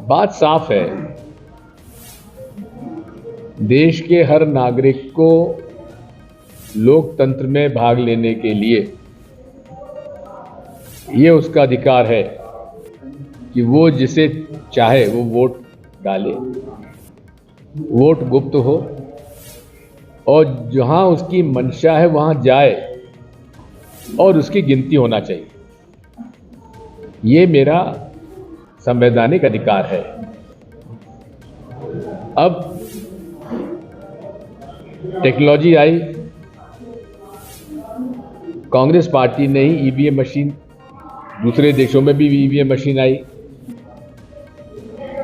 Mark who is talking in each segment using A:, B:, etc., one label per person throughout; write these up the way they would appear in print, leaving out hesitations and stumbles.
A: बात साफ है, देश के हर नागरिक को लोकतंत्र में भाग लेने के लिए ये उसका अधिकार है कि वो जिसे चाहे वो वोट डाले। वोट गुप्त हो और जहां उसकी मंशा है वहां जाए और उसकी गिनती होना चाहिए। ये मेरा संवैधानिक अधिकार है। अब टेक्नोलॉजी आई, कांग्रेस पार्टी ने ही ईवीएम मशीन, दूसरे देशों में भी ईवीएम मशीन आई,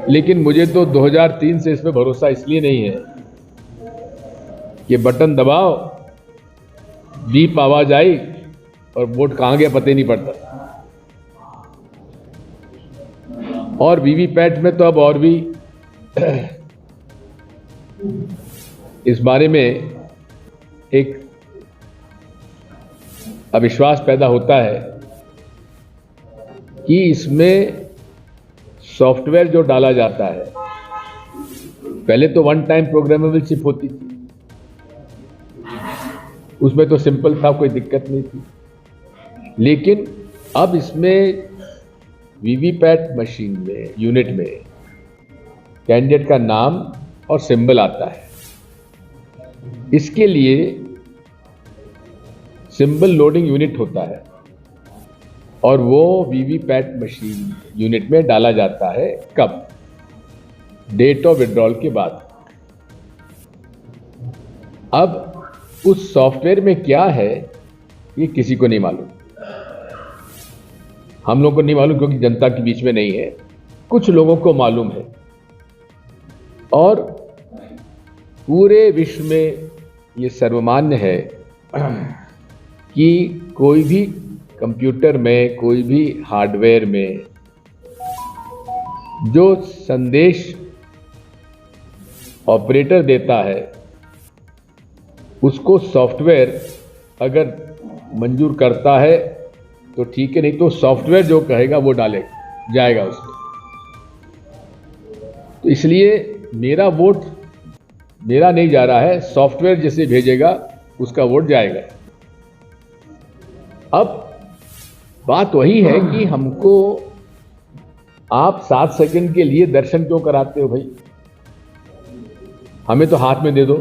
A: लेकिन मुझे तो 2003 से इस पर भरोसा इसलिए नहीं है कि बटन दबाओ, बीप आवाज आई और वोट कहां गया पता ही नहीं पड़ता। और वीवीपैट में तो अब और भी इस बारे में एक अविश्वास पैदा होता है कि इसमें सॉफ्टवेयर जो डाला जाता है, पहले तो वन टाइम प्रोग्रामेबल चिप होती थी, उसमें तो सिंपल था, कोई दिक्कत नहीं थी। लेकिन अब इसमें वीवीपैट मशीन में, यूनिट में कैंडिडेट का नाम और सिंबल आता है। इसके लिए सिंबल लोडिंग यूनिट होता है और वो वीवीपैट मशीन यूनिट में डाला जाता है कब? डेट ऑफ विड्रॉल के बाद। अब उस सॉफ्टवेयर में क्या है ये किसी को नहीं मालूम। हम लोगों को नहीं मालूम क्योंकि जनता के बीच में नहीं है, कुछ लोगों को मालूम है। और पूरे विश्व में ये सर्वमान्य है कि कोई भी कंप्यूटर में, कोई भी हार्डवेयर में जो संदेश ऑपरेटर देता है उसको सॉफ्टवेयर अगर मंजूर करता है तो ठीक है, नहीं तो सॉफ्टवेयर जो कहेगा वो डाले जाएगा उसमें। तो इसलिए मेरा वोट मेरा नहीं जा रहा है, सॉफ्टवेयर जिसे भेजेगा उसका वोट जाएगा। अब बात वही है कि हमको आप 7 सेकंड के लिए दर्शन क्यों कराते हो भाई? हमें तो हाथ में दे दो।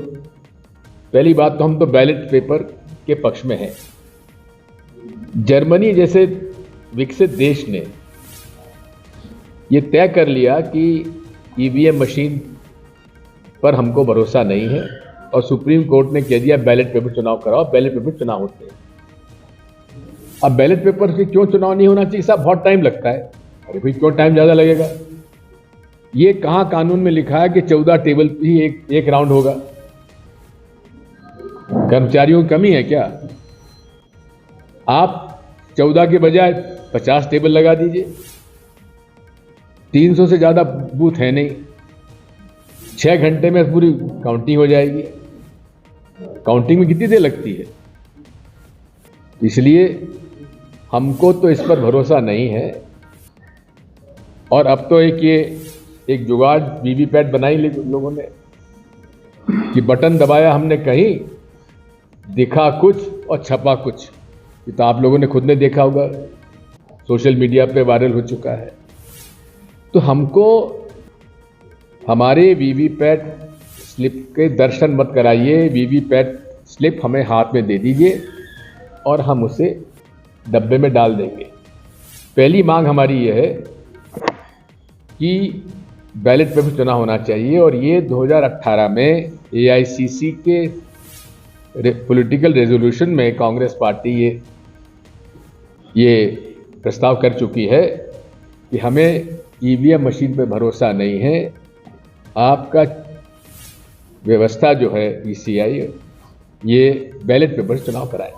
A: पहली बात तो हम तो बैलेट पेपर के पक्ष में हैं। जर्मनी जैसे विकसित देश ने ये तय कर लिया कि ईवीएम मशीन पर हमको भरोसा नहीं है और सुप्रीम कोर्ट ने कह दिया बैलेट पेपर चुनाव कराओ। बैलेट पेपर चुनाव होते हैं। अब बैलेट पेपर से क्यों चुनाव नहीं होना चाहिए साहब? बहुत टाइम लगता है। अरे भाई क्यों टाइम ज़्यादा लगेगा? ये कहाँ कानून में लिखा है कि 14 टेबल पे ही एक राउंड होगा? कर्मचारियों की कमी है क्या? आप 14 के बजाय 50 टेबल लगा दीजिए। 300 से ज़्यादा बूथ है नहीं, 6 घंटे में पूरी काउंटिंग हो जाएगी। काउंटिंग में कितनी देर लगती है? इसलिए हमको तो इस पर भरोसा नहीं है। और अब तो एक जुगाड़ वीवीपैट बनाई लोगों ने कि बटन दबाया हमने कहीं, दिखा कुछ और छपा कुछ। ये तो आप लोगों ने खुद ने देखा होगा, सोशल मीडिया पे वायरल हो चुका है। तो हमको हमारे वीवीपैट स्लिप के दर्शन मत कराइए, वीवीपैट स्लिप हमें हाथ में दे दीजिए और हम उसे डब्बे में डाल देंगे। पहली मांग हमारी यह है कि बैलेट पेपर चुनाव होना चाहिए। और ये 2018 में एआईसीसी के पॉलिटिकल रेजोल्यूशन में कांग्रेस पार्टी ये प्रस्ताव कर चुकी है कि हमें ईवीएम मशीन पे भरोसा नहीं है। आपका व्यवस्था जो है ईसीआई, ये बैलेट पेपर चुनाव कराए।